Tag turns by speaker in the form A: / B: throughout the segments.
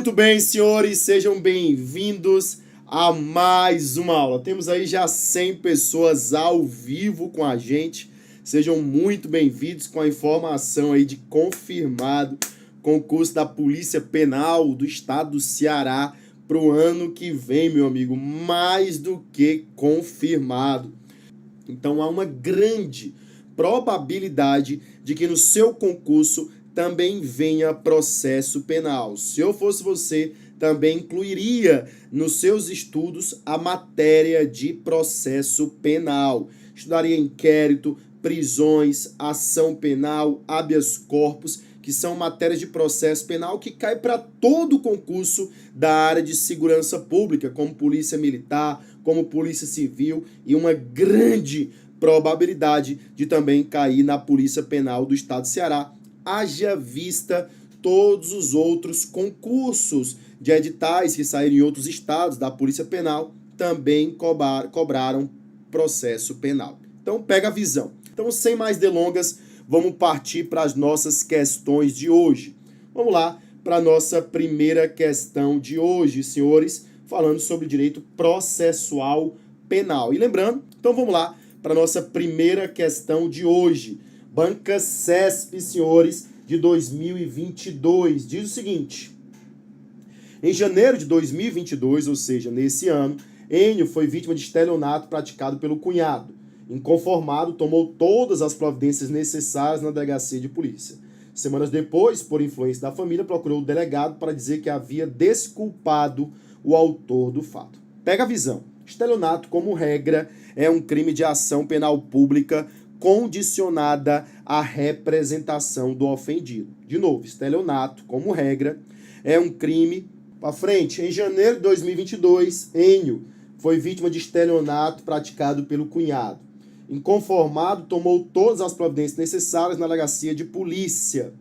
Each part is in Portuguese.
A: Muito bem, senhores, sejam bem-vindos a mais uma aula. Temos aí já 100 pessoas ao vivo com a gente. Sejam muito bem-vindos com a informação aí de confirmado concurso da Polícia Penal do Estado do Ceará para o ano que vem, meu amigo, mais do que confirmado. Então há uma grande probabilidade de que no seu concurso também venha processo penal. Se eu fosse você, também incluiria nos seus estudos a matéria de processo penal. Estudaria inquérito, prisões, ação penal, habeas corpus, que são matérias de processo penal que cai para todo o concurso da área de segurança pública, como polícia militar, como polícia civil, e uma grande probabilidade de também cair na Polícia Penal do Estado do Ceará, haja vista todos os outros concursos de editais que saíram em outros estados da Polícia Penal também cobraram processo penal. Então pega a visão. Então, sem mais delongas, vamos partir para as nossas questões de hoje. Vamos lá para a nossa primeira questão de hoje, senhores, falando sobre direito processual penal. E lembrando, então vamos lá para a nossa primeira questão de hoje. Banca CESP, senhores, de 2022, diz o seguinte: em janeiro de 2022, ou seja, nesse ano, Enio foi vítima de estelionato praticado pelo cunhado. Inconformado, tomou todas as providências necessárias na delegacia de polícia. Semanas depois, por influência da família, procurou o delegado para dizer que havia desculpado o autor do fato. Pega a visão. Estelionato, como regra, é um crime de ação penal pública condicionada à representação do ofendido. De novo, estelionato, como regra, é um crime... Para frente, em janeiro de 2022, Enio foi vítima de estelionato praticado pelo cunhado. Inconformado, tomou todas as providências necessárias na delegacia de polícia.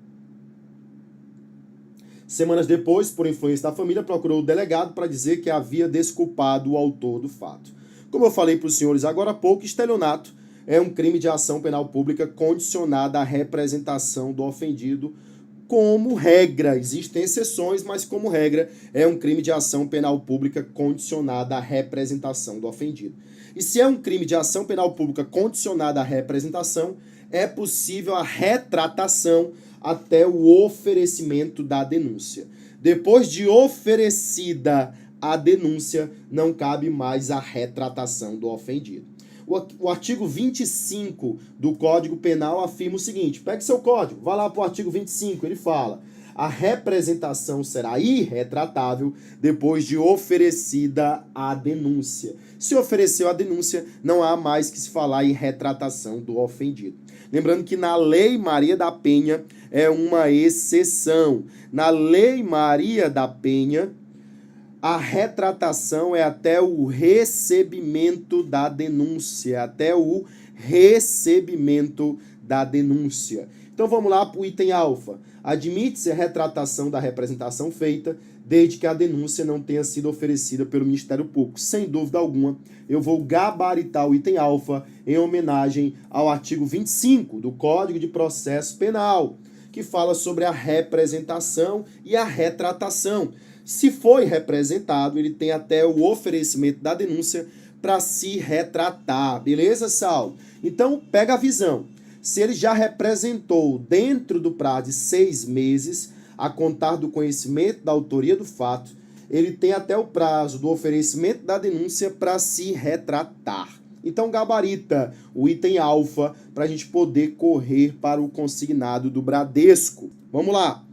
A: Semanas depois, por influência da família, procurou o delegado para dizer que havia desculpado o autor do fato. Como eu falei para os senhores agora há pouco, estelionato é um crime de ação penal pública condicionada à representação do ofendido. Como regra, existem exceções, mas como regra, é um crime de ação penal pública condicionada à representação do ofendido. E se é um crime de ação penal pública condicionada à representação, é possível a retratação até o oferecimento da denúncia. Depois de oferecida a denúncia, não cabe mais a retratação do ofendido. O artigo 25 do Código Penal afirma o seguinte: pegue seu código, vá lá para o artigo 25, ele fala: a representação será irretratável depois de oferecida a denúncia. Se ofereceu a denúncia, não há mais que se falar em retratação do ofendido. Lembrando que na Lei Maria da Penha é uma exceção. Na Lei Maria da Penha, a retratação é até o recebimento da denúncia, até o recebimento da denúncia. Então vamos lá para o item alfa. Admite-se a retratação da representação feita, desde que a denúncia não tenha sido oferecida pelo Ministério Público. Sem dúvida alguma, eu vou gabaritar o item alfa em homenagem ao artigo 25 do Código de Processo Penal, que fala sobre a representação e a retratação. Se foi representado, ele tem até o oferecimento da denúncia para se retratar. Beleza, Saulo? Então, pega a visão. Se ele já representou dentro do prazo de 6 meses, a contar do conhecimento da autoria do fato, ele tem até o prazo do oferecimento da denúncia para se retratar. Então, gabarita o item alfa para a gente poder correr para o consignado do Bradesco. Vamos lá.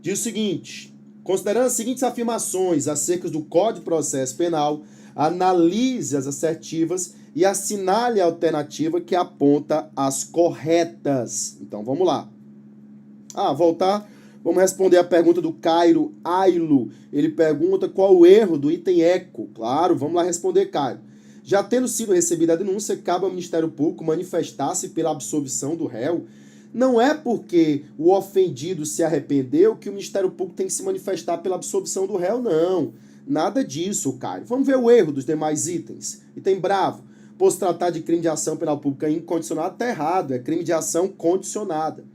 A: Diz o seguinte: considerando as seguintes afirmações acerca do Código de Processo Penal, analise as assertivas e assinale a alternativa que aponta as corretas. Então, vamos lá. Voltar. Vamos responder a pergunta do Cairo Ailo. Ele pergunta qual o erro do item eco. Claro, vamos lá responder, Cairo. Já tendo sido recebida a denúncia, cabe ao Ministério Público manifestar-se pela absolvição do réu. Não é porque o ofendido se arrependeu que o Ministério Público tem que se manifestar pela absolvição do réu, não. Nada disso, Caio. Vamos ver o erro dos demais itens. Item bravo. Por se tratar de crime de ação penal pública incondicionada, está errado. É crime de ação condicionada.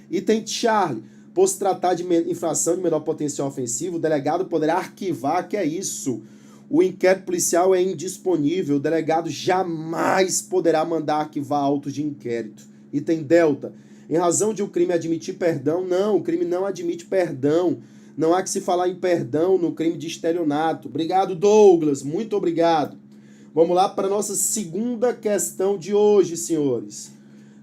A: Item Charlie. Por se tratar de infração de menor potencial ofensivo, o delegado poderá arquivar, que é isso. O inquérito policial é indisponível, o delegado jamais poderá mandar arquivar autos de inquérito. Item delta. Em razão de o crime admitir perdão, não, o crime não admite perdão. Não há que se falar em perdão no crime de estelionato. Obrigado, Douglas, muito obrigado. Vamos lá para a nossa segunda questão de hoje, senhores.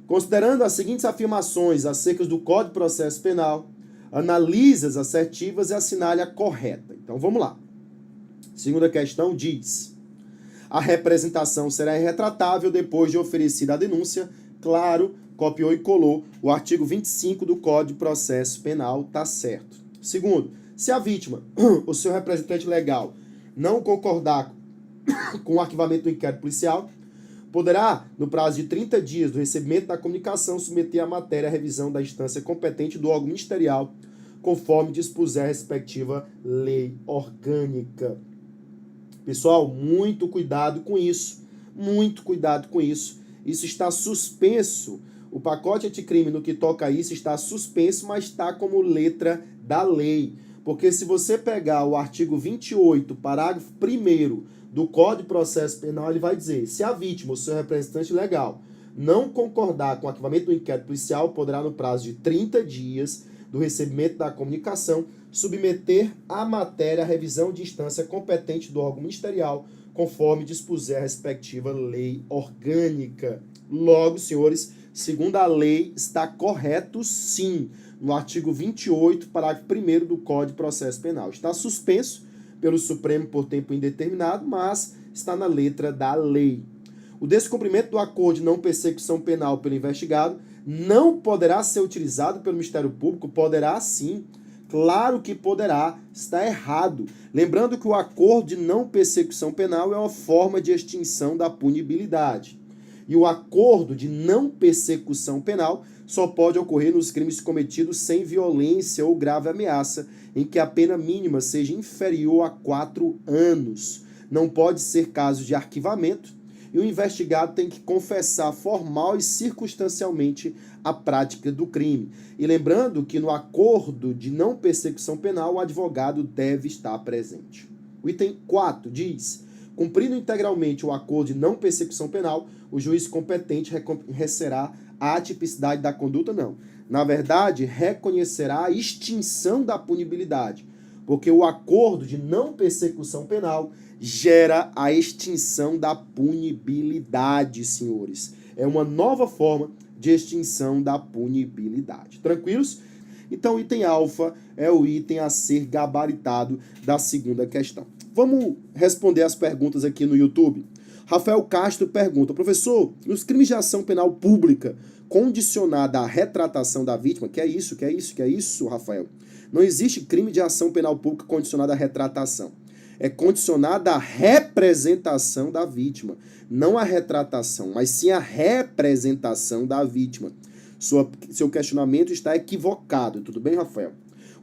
A: Considerando as seguintes afirmações acerca do Código de Processo Penal, analise as assertivas e assinale a correta. Então vamos lá. Segunda questão diz: a representação será irretratável depois de oferecida a denúncia. Claro, copiou e colou o artigo 25 do Código de Processo Penal, tá certo. Segundo, se a vítima, o seu representante legal, não concordar com o arquivamento do inquérito policial, poderá, no prazo de 30 dias do recebimento da comunicação, submeter a matéria à revisão da instância competente do órgão ministerial, conforme dispuser a respectiva lei orgânica. Pessoal, muito cuidado com isso. Muito cuidado com isso. Isso está suspenso. O pacote anticrime no que toca a isso está suspenso, mas está como letra da lei. Porque se você pegar o artigo 28, parágrafo 1º do Código de Processo Penal, ele vai dizer: se a vítima ou seu representante legal não concordar com o arquivamento do inquérito policial, poderá, no prazo de 30 dias do recebimento da comunicação, submeter a matéria à revisão de instância competente do órgão ministerial, conforme dispuser a respectiva lei orgânica. Logo, senhores, segundo a lei, está correto sim, no artigo 28, parágrafo 1º do Código de Processo Penal. Está suspenso pelo Supremo por tempo indeterminado, mas está na letra da lei. O descumprimento do acordo de não persecução penal pelo investigado não poderá ser utilizado pelo Ministério Público. Poderá sim. Claro que poderá. Está errado. Lembrando que o acordo de não persecução penal é uma forma de extinção da punibilidade. E o acordo de não persecução penal só pode ocorrer nos crimes cometidos sem violência ou grave ameaça, em que a pena mínima seja inferior a 4 anos. Não pode ser caso de arquivamento, e o investigado tem que confessar formal e circunstancialmente a prática do crime. E lembrando que no acordo de não persecução penal, o advogado deve estar presente. O item 4 diz: cumprindo integralmente o acordo de não persecução penal, o juiz competente reconhecerá a atipicidade da conduta, não. Na verdade, reconhecerá a extinção da punibilidade, porque o acordo de não persecução penal gera a extinção da punibilidade, senhores. É uma nova forma de extinção da punibilidade. Tranquilos? Então, o item alfa é o item a ser gabaritado da segunda questão. Vamos responder as perguntas aqui no YouTube. Rafael Castro pergunta: professor, nos crimes de ação penal pública condicionada à retratação da vítima, que é isso, Rafael? Não existe crime de ação penal pública condicionada à retratação. É condicionada à representação da vítima. Não à retratação, mas sim à representação da vítima. Seu questionamento está equivocado. Tudo bem, Rafael?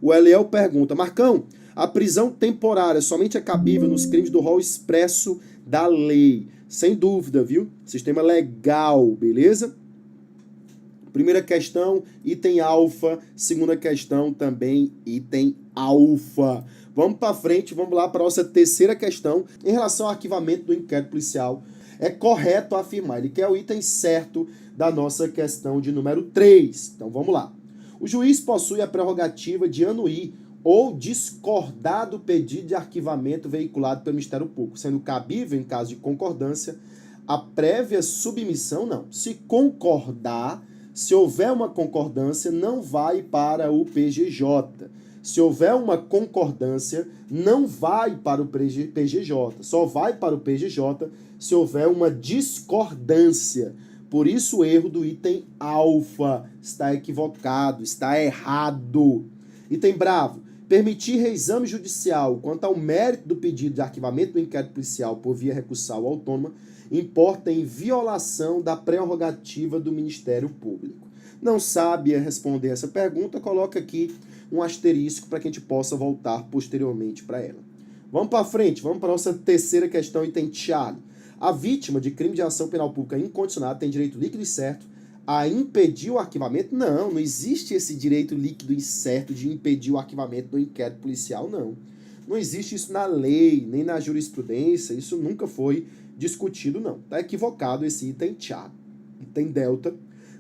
A: O Eliel pergunta: Marcão, a prisão temporária somente é cabível nos crimes do rol expresso da lei. Sem dúvida, viu? Sistema legal, beleza? Primeira questão, item alfa. Segunda questão, também item alfa. Vamos para frente, vamos lá para a nossa terceira questão. Em relação ao arquivamento do inquérito policial, é correto afirmar, ele quer o item certo da nossa questão de número 3. Então vamos lá. O juiz possui a prerrogativa de anuir ou discordar do pedido de arquivamento veiculado pelo Ministério Público, sendo cabível, em caso de concordância, a prévia submissão, não. Se concordar, se houver uma concordância, não vai para o PGJ. Se houver uma concordância, não vai para o PGJ. Só vai para o PGJ se houver uma discordância. Por isso o erro do item alfa está equivocado, está errado. Item bravo: permitir reexame judicial quanto ao mérito do pedido de arquivamento do inquérito policial por via recursal autônoma importa em violação da prerrogativa do Ministério Público. Não sabe responder essa pergunta? Coloca aqui um asterisco para que a gente possa voltar posteriormente para ela. Vamos para frente, vamos para a nossa terceira questão, item Thiago. A vítima de crime de ação penal pública incondicionada tem direito líquido e certo a impedir o arquivamento? Não, não existe esse direito líquido e certo de impedir o arquivamento do inquérito policial, não. Não existe isso na lei, nem na jurisprudência, isso nunca foi discutido, não. Está equivocado esse item tchá. Item delta,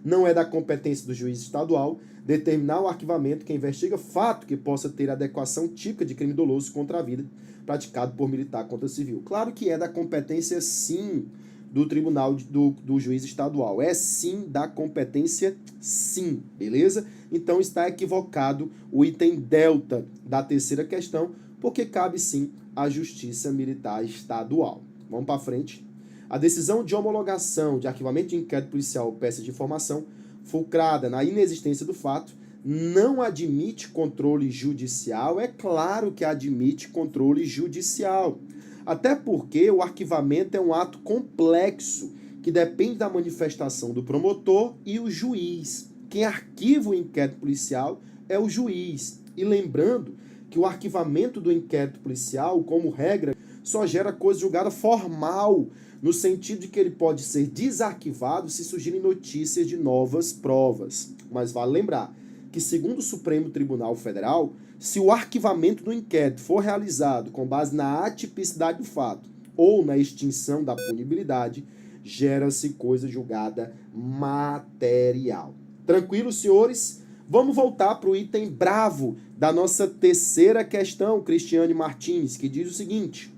A: não é da competência do juiz estadual determinar o arquivamento que investiga fato que possa ter adequação típica de crime doloso contra a vida praticado por militar contra civil. Claro que é da competência, sim, do tribunal do juiz estadual. É sim da competência, sim, beleza? Então está equivocado o item delta da terceira questão, porque cabe sim à Justiça Militar Estadual. Vamos para frente. A decisão de homologação de arquivamento de inquérito policial ou peça de informação, fulcrada na inexistência do fato, não admite controle judicial. É claro que admite controle judicial. Até porque o arquivamento é um ato complexo, que depende da manifestação do promotor e o juiz. Quem arquiva o inquérito policial é o juiz. E lembrando que o arquivamento do inquérito policial, como regra, só gera coisa julgada formal, no sentido de que ele pode ser desarquivado se surgirem notícias de novas provas. Mas vale lembrar que, segundo o Supremo Tribunal Federal, se o arquivamento do inquérito for realizado com base na atipicidade do fato ou na extinção da punibilidade, gera-se coisa julgada material. Tranquilo, senhores? Vamos voltar para o item bravo da nossa terceira questão, Cristiane Martins, que diz o seguinte: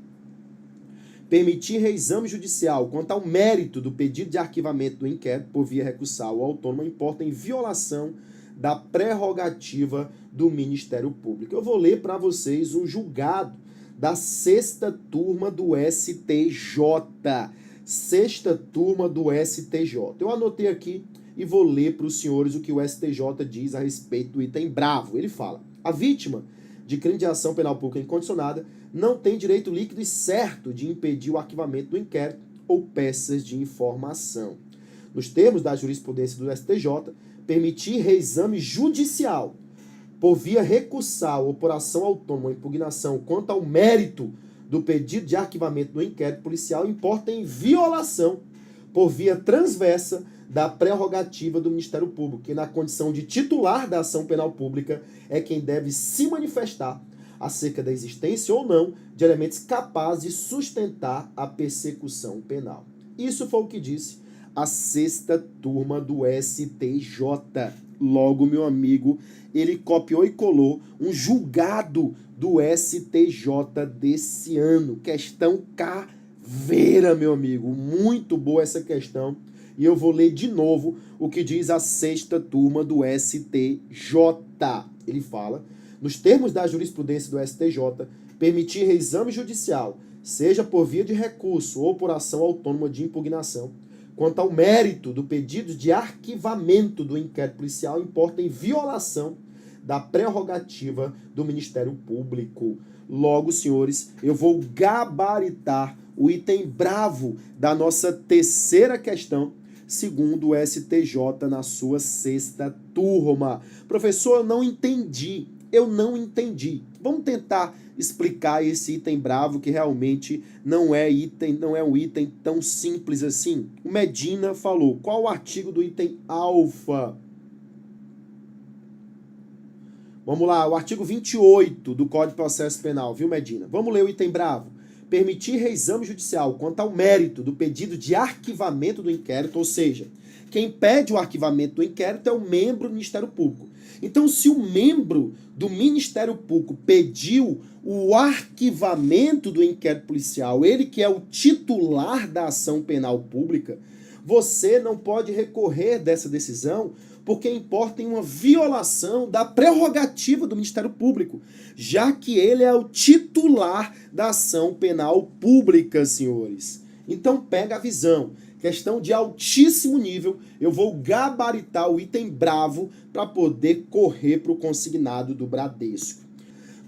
A: permitir reexame judicial quanto ao mérito do pedido de arquivamento do inquérito por via recursal ou autônoma importa em violação da prerrogativa do Ministério Público. Eu vou ler para vocês um julgado da sexta turma do STJ. Sexta turma do STJ. Eu anotei aqui e vou ler para os senhores o que o STJ diz a respeito do item bravo. Ele fala: a vítima de crime de ação penal pública incondicionada não tem direito líquido e certo de impedir o arquivamento do inquérito ou peças de informação. Nos termos da jurisprudência do STJ, permitir reexame judicial por via recursal ou por ação autônoma ou impugnação quanto ao mérito do pedido de arquivamento do inquérito policial importa em violação por via transversa da prerrogativa do Ministério Público, que na condição de titular da ação penal pública é quem deve se manifestar acerca da existência ou não de elementos capazes de sustentar a persecução penal. Isso foi o que disse a sexta turma do STJ. Logo, meu amigo, ele copiou e colou um julgado do STJ desse ano. Questão caveira, meu amigo. Muito boa essa questão. E eu vou ler de novo o que diz a sexta turma do STJ. Ele fala: nos termos da jurisprudência do STJ, permitir reexame judicial, seja por via de recurso ou por ação autônoma de impugnação, quanto ao mérito do pedido de arquivamento do inquérito policial, importa em violação da prerrogativa do Ministério Público. Logo, senhores, eu vou gabaritar o item bravo da nossa terceira questão, segundo o STJ na sua sexta turma. Professor, eu não entendi. Vamos tentar explicar esse item bravo, que realmente não é um item tão simples assim. O Medina falou: qual o artigo do item alfa? Vamos lá, o artigo 28 do Código de Processo Penal, viu, Medina? Vamos ler o item bravo. Permitir reexame judicial quanto ao mérito do pedido de arquivamento do inquérito, ou seja, quem pede o arquivamento do inquérito é o membro do Ministério Público. Então, se o membro do Ministério Público pediu o arquivamento do inquérito policial, ele que é o titular da ação penal pública, você não pode recorrer dessa decisão, porque importa em uma violação da prerrogativa do Ministério Público, já que ele é o titular da ação penal pública, senhores. Então pega a visão. Questão de altíssimo nível, eu vou gabaritar o item bravo para poder correr para o consignado do Bradesco.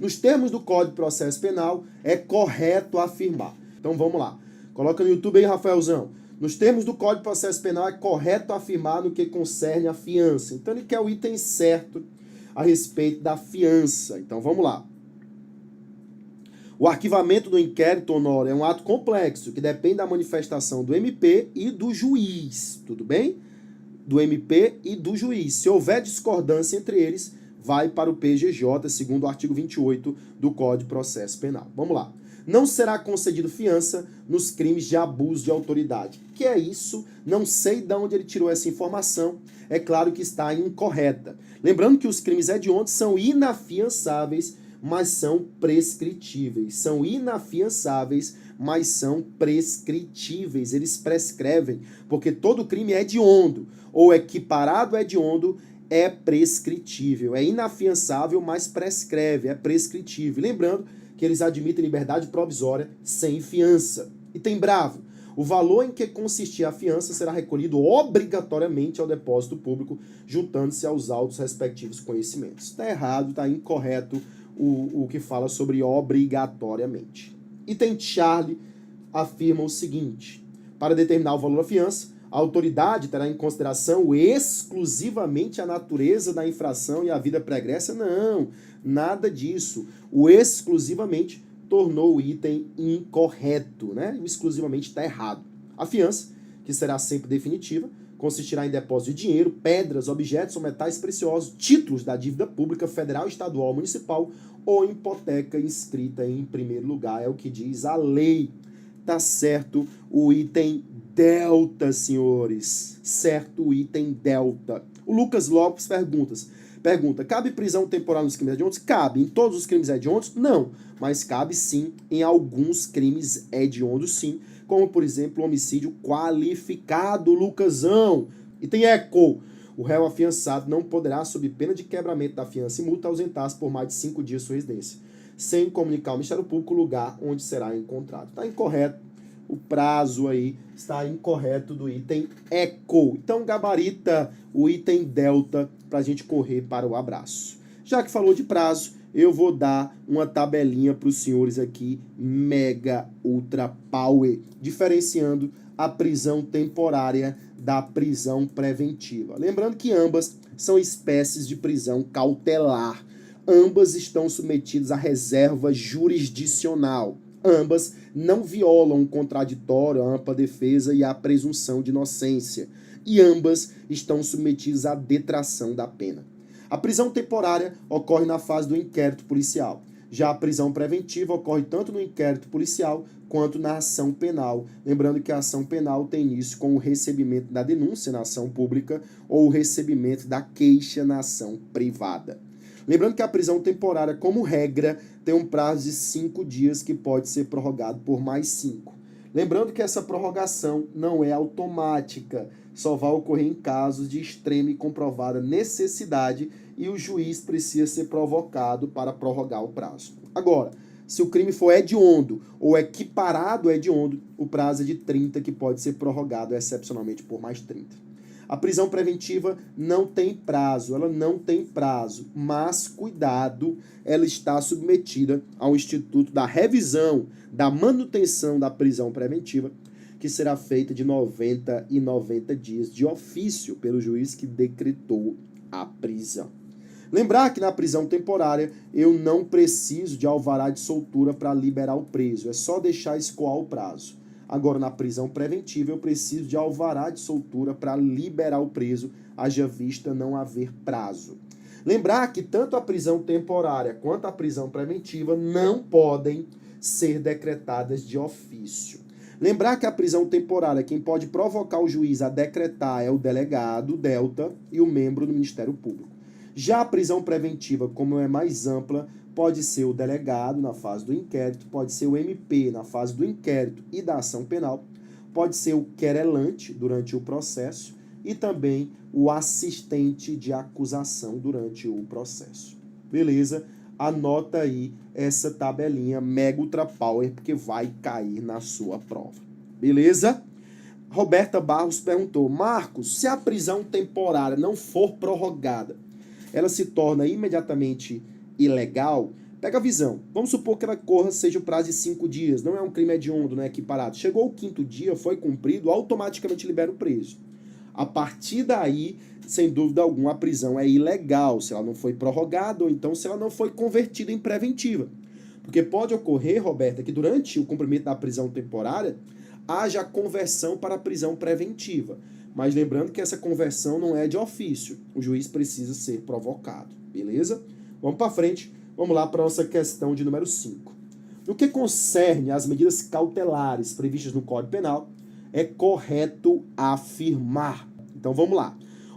A: Nos termos do Código de Processo Penal, é correto afirmar. Então vamos lá. Coloca no YouTube aí, Rafaelzão. Nos termos do Código de Processo Penal, é correto afirmar no que concerne a fiança. Então ele quer o item certo a respeito da fiança. Então vamos lá. O arquivamento do inquérito, Honório, é um ato complexo que depende da manifestação do MP e do juiz. Tudo bem? do MP e do juiz. Se houver discordância entre eles, vai para o PGJ, segundo o artigo 28 do Código de Processo Penal. Vamos lá. Não será concedido fiança nos crimes de abuso de autoridade. Que é isso? Não sei de onde ele tirou essa informação. É claro que está incorreta. Lembrando que os crimes hediondos são inafiançáveis, mas são prescritíveis. São inafiançáveis, mas são prescritíveis. Eles prescrevem, porque todo crime hediondo, ou equiparado hediondo, é prescritível. É inafiançável, mas prescreve, é prescritível. Lembrando que eles admitem liberdade provisória sem fiança. E tem bravo. O valor em que consistir a fiança será recolhido obrigatoriamente ao depósito público, juntando-se aos autos respectivos conhecimentos. Está errado, está incorreto o que fala sobre obrigatoriamente. Item Charlie afirma o seguinte: para determinar o valor da fiança, a autoridade terá em consideração exclusivamente a natureza da infração e a vida pregressa? Não, nada disso. O exclusivamente tornou o item incorreto, né? O exclusivamente está errado. A fiança, que será sempre definitiva, consistirá em depósito de dinheiro, pedras, objetos ou metais preciosos, títulos da dívida pública federal, estadual ou municipal ou hipoteca inscrita em primeiro lugar. É o que diz a lei. Tá certo o item delta, senhores. Certo o item delta. O Lucas Lopes pergunta, cabe prisão temporária nos crimes hediondos? Cabe. Em todos os crimes hediondos? Não. Mas cabe sim em alguns crimes hediondos, sim. Como, por exemplo, o homicídio qualificado, Lucasão. E tem eco. O réu afiançado não poderá, sob pena de quebramento da fiança e multa, ausentar-se por mais de 5 dias de sua residência, sem comunicar ao Ministério Público o lugar onde será encontrado. Está incorreto. O prazo aí está incorreto do item eco. Então, gabarita o item delta para a gente correr para o abraço. Já que falou de prazo, eu vou dar uma tabelinha para os senhores aqui, mega ultra power, diferenciando a prisão temporária da prisão preventiva. Lembrando que ambas são espécies de prisão cautelar. Ambas estão submetidas à reserva jurisdicional. Ambas não violam o contraditório, a ampla defesa e a presunção de inocência. E ambas estão submetidas à detração da pena. A prisão temporária ocorre na fase do inquérito policial. Já a prisão preventiva ocorre tanto no inquérito policial quanto na ação penal. Lembrando que a ação penal tem início com o recebimento da denúncia na ação pública ou o recebimento da queixa na ação privada. Lembrando que a prisão temporária, como regra, tem um prazo de 5 dias que pode ser prorrogado por mais 5. Lembrando que essa prorrogação não é automática, só vai ocorrer em casos de extrema e comprovada necessidade e o juiz precisa ser provocado para prorrogar o prazo. Agora, se o crime for hediondo ou equiparado hediondo, o prazo é de 30, que pode ser prorrogado excepcionalmente por mais 30. A prisão preventiva não tem prazo, ela não tem prazo, mas cuidado, ela está submetida ao Instituto da Revisão da Manutenção da Prisão Preventiva, que será feita de 90 em 90 dias de ofício pelo juiz que decretou a prisão. Lembrar que na prisão temporária eu não preciso de alvará de soltura para liberar o preso, é só deixar escoar o prazo. Agora, na prisão preventiva, eu preciso de alvará de soltura para liberar o preso, haja vista não haver prazo. Lembrar que tanto a prisão temporária quanto a prisão preventiva não podem ser decretadas de ofício. Lembrar que a prisão temporária, quem pode provocar o juiz a decretar é o delegado, o delta, e o membro do Ministério Público. Já a prisão preventiva, como é mais ampla, pode ser o delegado na fase do inquérito, pode ser o MP na fase do inquérito e da ação penal, pode ser o querelante durante o processo e também o assistente de acusação durante o processo. Beleza? Anota aí essa tabelinha mega ultra power, porque vai cair na sua prova. Beleza? Roberta Barros perguntou: Marcos, se a prisão temporária não for prorrogada, ela se torna imediatamente ilegal? Pega a visão. Vamos supor que ela corra, seja o prazo de 5 dias. Não é um crime hediondo, não é equiparado. Chegou o 5º dia, foi cumprido, automaticamente libera o preso. A partir daí, sem dúvida alguma, a prisão é ilegal, se ela não foi prorrogada ou então se ela não foi convertida em preventiva. Porque pode ocorrer, Roberta, que durante o cumprimento da prisão temporária haja a conversão para a prisão preventiva. Mas lembrando que essa conversão não é de ofício. O juiz precisa ser provocado. Beleza? Vamos para frente. Vamos lá para a nossa questão de número 5. No que concerne às medidas cautelares previstas no Código Penal, é correto afirmar. Então vamos lá.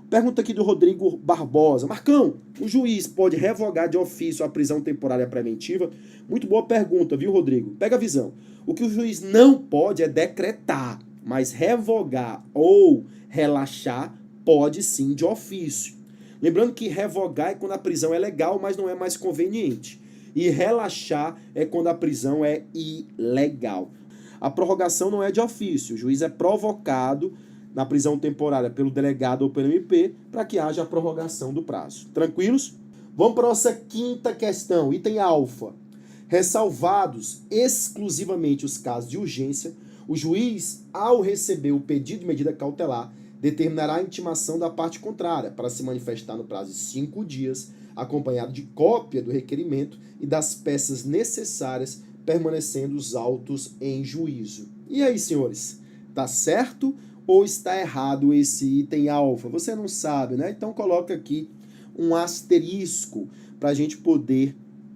A: Pergunta aqui do Rodrigo Barbosa. Marcão, o juiz pode revogar de ofício a prisão temporária preventiva? Muito boa pergunta, viu, Rodrigo? Pega a visão. O que o juiz não pode é decretar, mas revogar ou relaxar pode sim de ofício. Lembrando que revogar é quando a prisão é legal, mas não é mais conveniente. E relaxar é quando a prisão é ilegal. A prorrogação não é de ofício. O juiz é provocado na prisão temporária pelo delegado ou pelo MP para que haja a prorrogação do prazo. Tranquilos? Vamos para a nossa quinta questão, item alfa. Ressalvados exclusivamente os casos de urgência, o juiz, ao receber o pedido de medida cautelar, determinará a intimação da parte contrária para se manifestar no prazo de 5 dias, acompanhado de cópia do requerimento e das peças necessárias, permanecendo os autos em juízo. E aí, senhores, tá certo ou está errado esse item alfa? Você não sabe, né? Então coloca aqui um asterisco para a gente poder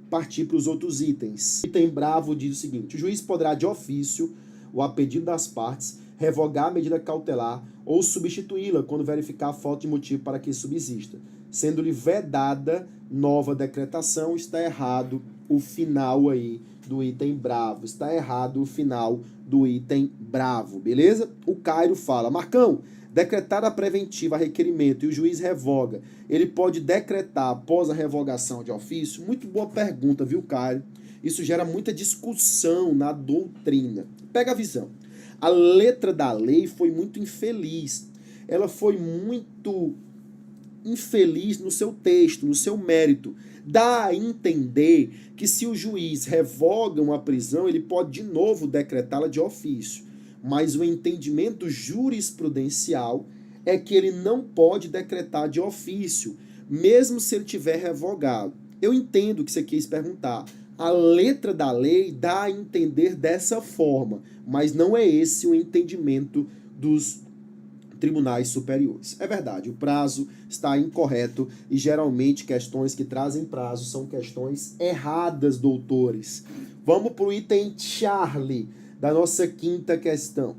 A: partir para os outros itens. O item bravo diz o seguinte: o juiz poderá de ofício, ou a pedido das partes, revogar a medida cautelar ou substituí-la quando verificar a falta de motivo para que subsista. Sendo-lhe vedada nova decretação, está errado o final aí do item bravo. Está errado o final do item bravo, beleza? O Cairo fala: Marcão, decretada a preventiva a requerimento e o juiz revoga, ele pode decretar após a revogação de ofício? Muito boa pergunta, viu, Cairo? Isso gera muita discussão na doutrina. Pega a visão. A letra da lei foi muito infeliz. Ela foi muito infeliz no seu texto, no seu mérito. Dá a entender que se o juiz revoga uma prisão, ele pode de novo decretá-la de ofício. Mas o entendimento jurisprudencial é que ele não pode decretar de ofício, mesmo se ele tiver revogado. Eu entendo o que você quis perguntar. A letra da lei dá a entender dessa forma, mas não é esse o entendimento dos tribunais superiores. É verdade, o prazo está incorreto e geralmente questões que trazem prazo são questões erradas, doutores. Vamos para o item Charlie da nossa quinta questão.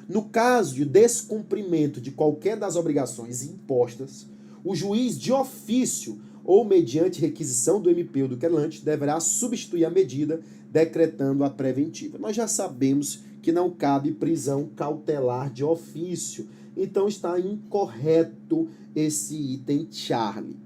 A: No caso de descumprimento de qualquer das obrigações impostas, o juiz de ofício ou mediante requisição do MP ou do querelante deverá substituir a medida decretando a preventiva. Nós já sabemos que não cabe prisão cautelar de ofício, então está incorreto esse item Charlie.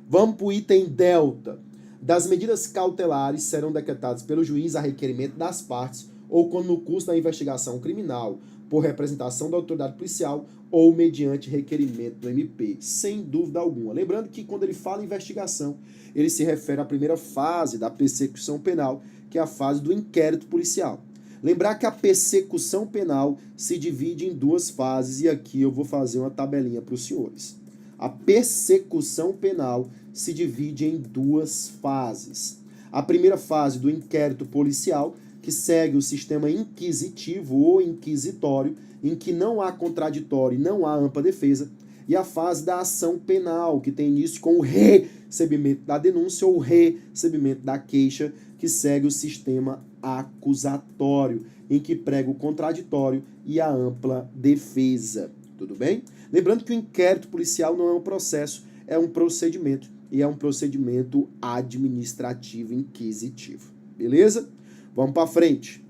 A: Vamos para o item Delta. Das medidas cautelares serão decretadas pelo juiz a requerimento das partes ou quando no curso da investigação criminal, por representação da autoridade policial ou mediante requerimento do MP, sem dúvida alguma. Lembrando que quando ele fala investigação, ele se refere à primeira fase da persecução penal, que é a fase do inquérito policial. Lembrar que a persecução penal se divide em 2 fases, e aqui eu vou fazer uma tabelinha para os senhores. A persecução penal se divide em 2 fases. A primeira fase do inquérito policial, que segue o sistema inquisitivo ou inquisitório, em que não há contraditório e não há ampla defesa, e a fase da ação penal, que tem início com o recebimento da denúncia ou o recebimento da queixa, que segue o sistema acusatório, em que prega o contraditório e a ampla defesa. Tudo bem? Lembrando que o inquérito policial não é um processo, é um procedimento, e é um procedimento administrativo inquisitivo. Beleza? Vamos para frente.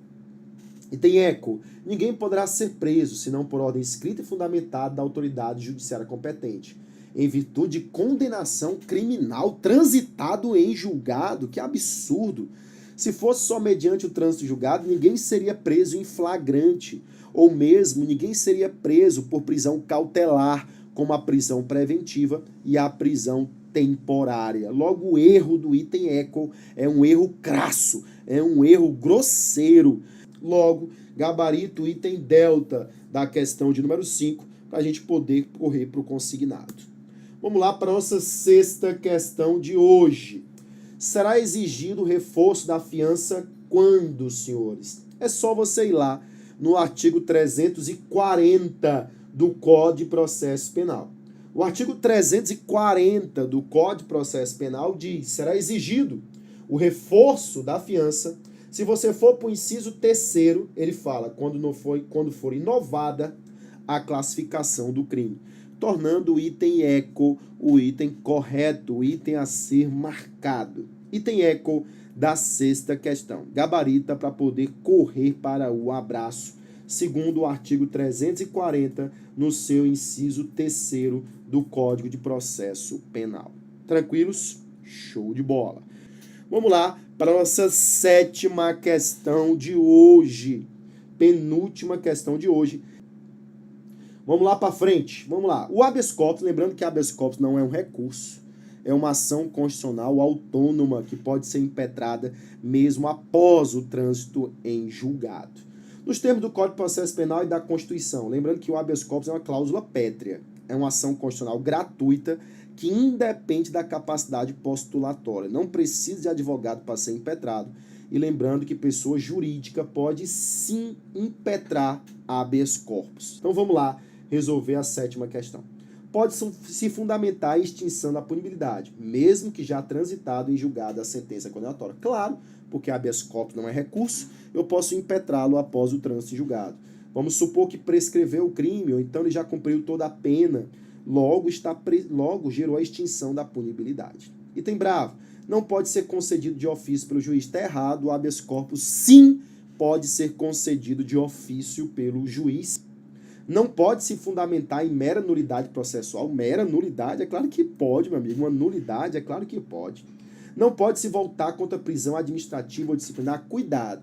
A: E tem eco. Ninguém poderá ser preso, senão por ordem escrita e fundamentada da autoridade judiciária competente, em virtude de condenação criminal transitado em julgado. Que absurdo! Se fosse só mediante o trânsito julgado, ninguém seria preso em flagrante, ou mesmo ninguém seria preso por prisão cautelar, como a prisão preventiva e a prisão temporária. Logo, o erro do item eco é um erro crasso, é um erro grosseiro. Logo, gabarito item delta da questão de número 5, para a gente poder correr para o consignado. Vamos lá para a nossa sexta questão de hoje. Será exigido o reforço da fiança quando, senhores? É só você ir lá no artigo 340 do Código de Processo Penal. O artigo 340 do Código de Processo Penal diz: será exigido o reforço da fiança se você for para o inciso 3º, ele fala, quando for inovada a classificação do crime, tornando o item eco o item correto, o item a ser marcado. Item eco da 6ª questão. Gabarita para poder correr para o abraço, segundo o artigo 340, no seu inciso 3º do Código de Processo Penal. Tranquilos? Show de bola. Vamos lá para a nossa 7ª questão de hoje. Penúltima questão de hoje. Vamos lá para frente. Vamos lá. O habeas corpus, lembrando que habeas corpus não é um recurso, é uma ação constitucional autônoma que pode ser impetrada mesmo após o trânsito em julgado. Nos termos do Código de Processo Penal e da Constituição, lembrando que o habeas corpus é uma cláusula pétrea, é uma ação constitucional gratuita que independe da capacidade postulatória, não precisa de advogado para ser impetrado. E lembrando que pessoa jurídica pode sim impetrar habeas corpus. Então vamos lá resolver a 7ª questão. Pode se fundamentar a extinção da punibilidade, mesmo que já transitado em julgado a sentença condenatória. Claro, porque habeas corpus não é recurso, eu posso impetrá-lo após o trânsito em julgado. Vamos supor que prescreveu o crime, ou então ele já cumpriu toda a pena, logo gerou a extinção da punibilidade. Item bravo, não pode ser concedido de ofício pelo juiz. Está errado, o habeas corpus sim pode ser concedido de ofício pelo juiz. Não pode se fundamentar em mera nulidade processual. Mera nulidade, é claro que pode, meu amigo. Uma nulidade, é claro que pode. Não pode se voltar contra a prisão administrativa ou disciplinar. Cuidado,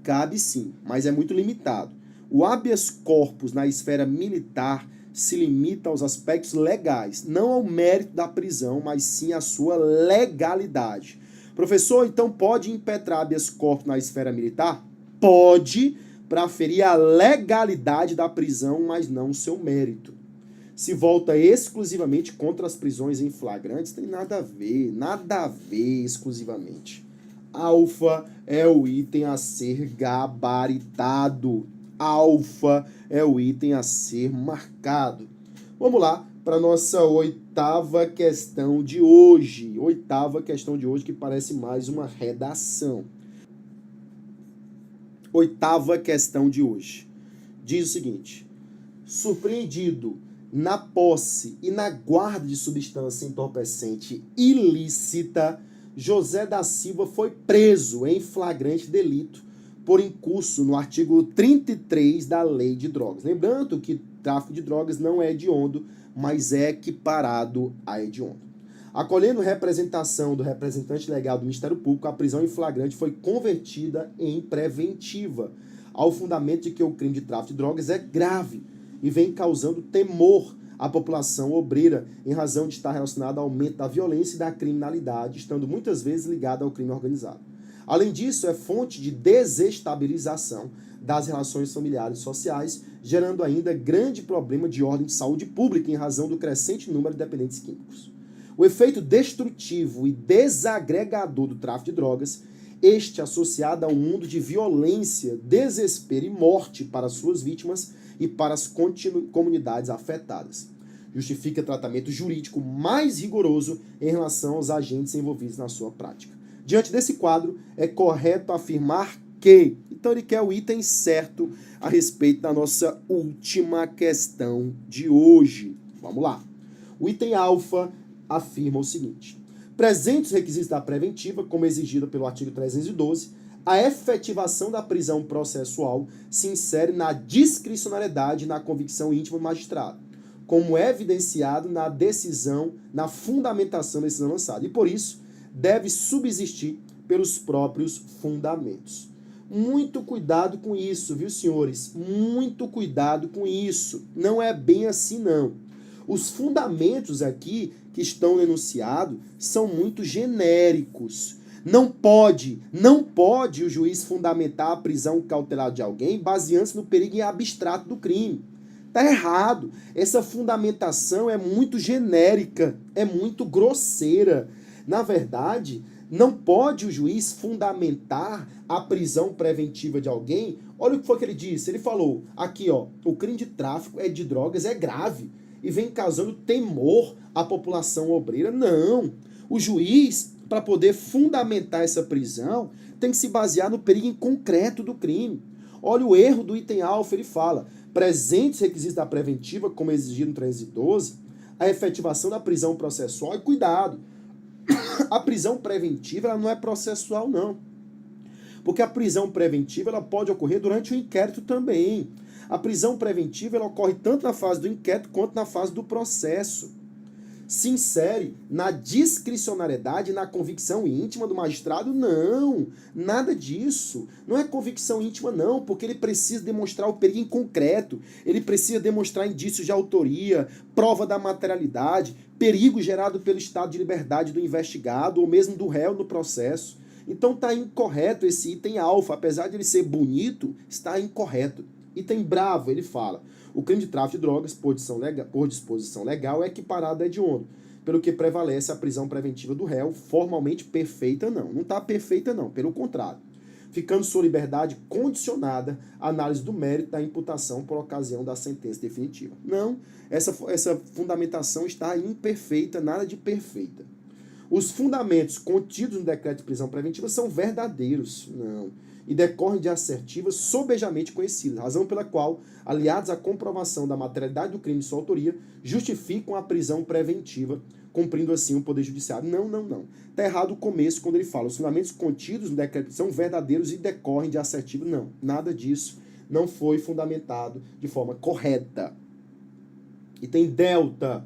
A: cabe sim, mas é muito limitado. O habeas corpus na esfera militar se limita aos aspectos legais, não ao mérito da prisão, mas sim à sua legalidade. Professor, então pode impetrar habeas corpus na esfera militar? Pode, para aferir a legalidade da prisão, mas não o seu mérito. Se volta exclusivamente contra as prisões em flagrantes, tem nada a ver exclusivamente. Alfa é o item a ser gabaritado. Alfa é o item a ser marcado. Vamos lá para a nossa 8ª questão de hoje. 8ª questão de hoje, que parece mais uma redação. 8ª questão de hoje. Diz o seguinte: surpreendido na posse e na guarda de substância entorpecente ilícita, José da Silva foi preso em flagrante delito por incurso no artigo 33 da Lei de Drogas. Lembrando que tráfico de drogas não é hediondo, mas é equiparado a hediondo. Acolhendo representação do representante legal do Ministério Público, a prisão em flagrante foi convertida em preventiva, ao fundamento de que o crime de tráfico de drogas é grave e vem causando temor à população obreira em razão de estar relacionado ao aumento da violência e da criminalidade, estando muitas vezes ligado ao crime organizado. Além disso, é fonte de desestabilização das relações familiares e sociais, gerando ainda grande problema de ordem de saúde pública em razão do crescente número de dependentes químicos. O efeito destrutivo e desagregador do tráfico de drogas, este associado a um mundo de violência, desespero e morte para suas vítimas e para as comunidades afetadas. Justifica tratamento jurídico mais rigoroso em relação aos agentes envolvidos na sua prática. Diante desse quadro, é correto afirmar que... Então ele quer o item certo a respeito da nossa última questão de hoje. Vamos lá. O item alfa afirma o seguinte: presentes os requisitos da preventiva, como exigido pelo artigo 312, a efetivação da prisão processual se insere na discricionariedade e na convicção íntima do magistrado, como é evidenciado na decisão, na fundamentação da decisão lançada. E por isso, deve subsistir pelos próprios fundamentos. Muito cuidado com isso, viu, senhores? Muito cuidado com isso. Não é bem assim, não. Os fundamentos aqui que estão enunciados são muito genéricos. Não pode o juiz fundamentar a prisão cautelar de alguém baseando-se no perigo abstrato do crime. Está errado. Essa fundamentação é muito genérica, é muito grosseira. Na verdade, Não pode o juiz fundamentar a prisão preventiva de alguém. Olha o que foi que ele disse. Ele falou, aqui ó, o crime de tráfico de drogas é grave e vem causando temor à população obreira. Não. O juiz, para poder fundamentar essa prisão, tem que se basear no perigo em concreto do crime. Olha o erro do item alfa, ele fala, presentes requisitos da preventiva, como exigido no 312, a efetivação da prisão processual, e cuidado, a prisão preventiva ela não é processual, não. Porque a prisão preventiva ela pode ocorrer durante o inquérito também. A prisão preventiva ela ocorre tanto na fase do inquérito quanto na fase do processo. Se insere na discricionariedade e na convicção íntima do magistrado? Não, nada disso. Não é convicção íntima, não, porque ele precisa demonstrar o perigo em concreto, ele precisa demonstrar indícios de autoria, prova da materialidade, perigo gerado pelo estado de liberdade do investigado ou mesmo do réu no processo. Então está incorreto esse item alfa, apesar de ele ser bonito, está incorreto. Item bravo, ele fala, o crime de tráfico de drogas, por disposição legal, é equiparado a hediondo, pelo que prevalece a prisão preventiva do réu, formalmente perfeita não. Não está perfeita não, pelo contrário. Ficando sua liberdade condicionada à análise do mérito da imputação por ocasião da sentença definitiva. Não, essa fundamentação está imperfeita, nada de perfeita. Os fundamentos contidos no decreto de prisão preventiva são verdadeiros, não, e decorrem de assertivas sobejamente conhecidas, razão pela qual, aliados à comprovação da materialidade do crime e sua autoria, justificam a prisão preventiva, cumprindo assim o Poder Judiciário. Não. Está errado o começo quando ele fala, os fundamentos contidos no decreto são verdadeiros e decorrem de assertiva. Não, nada disso não foi fundamentado de forma correta. E tem delta.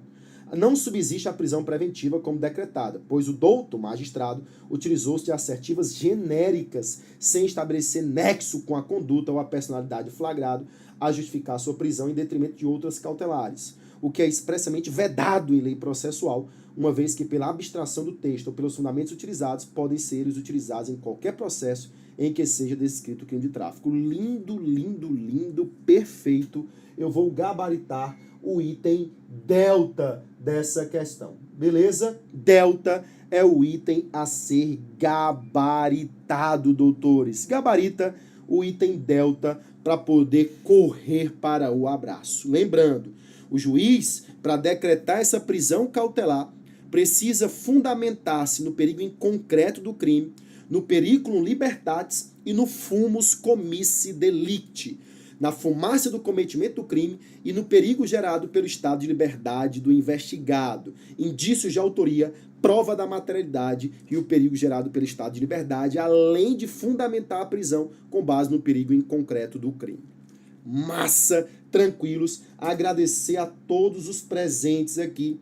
A: Não subsiste a prisão preventiva como decretada, pois o douto magistrado utilizou-se de assertivas genéricas, sem estabelecer nexo com a conduta ou a personalidade do flagrado, a justificar sua prisão em detrimento de outras cautelares, o que é expressamente vedado em lei processual, uma vez que pela abstração do texto ou pelos fundamentos utilizados, podem ser eles utilizados em qualquer processo em que seja descrito o crime de tráfico. Lindo, perfeito. Eu vou gabaritar o item delta dessa questão, beleza? Delta é o item a ser gabaritado, doutores. Gabarita o item delta para poder correr para o abraço. Lembrando, o juiz, para decretar essa prisão cautelar, precisa fundamentar-se no perigo em concreto do crime, no periculum libertatis e no fumus comissi delicti, na fumácia do cometimento do crime e no perigo gerado pelo estado de liberdade do investigado, indícios de autoria, prova da materialidade e o perigo gerado pelo estado de liberdade, além de fundamentar a prisão com base no perigo em concreto do crime. Massa, tranquilos, agradecer a todos os presentes aqui.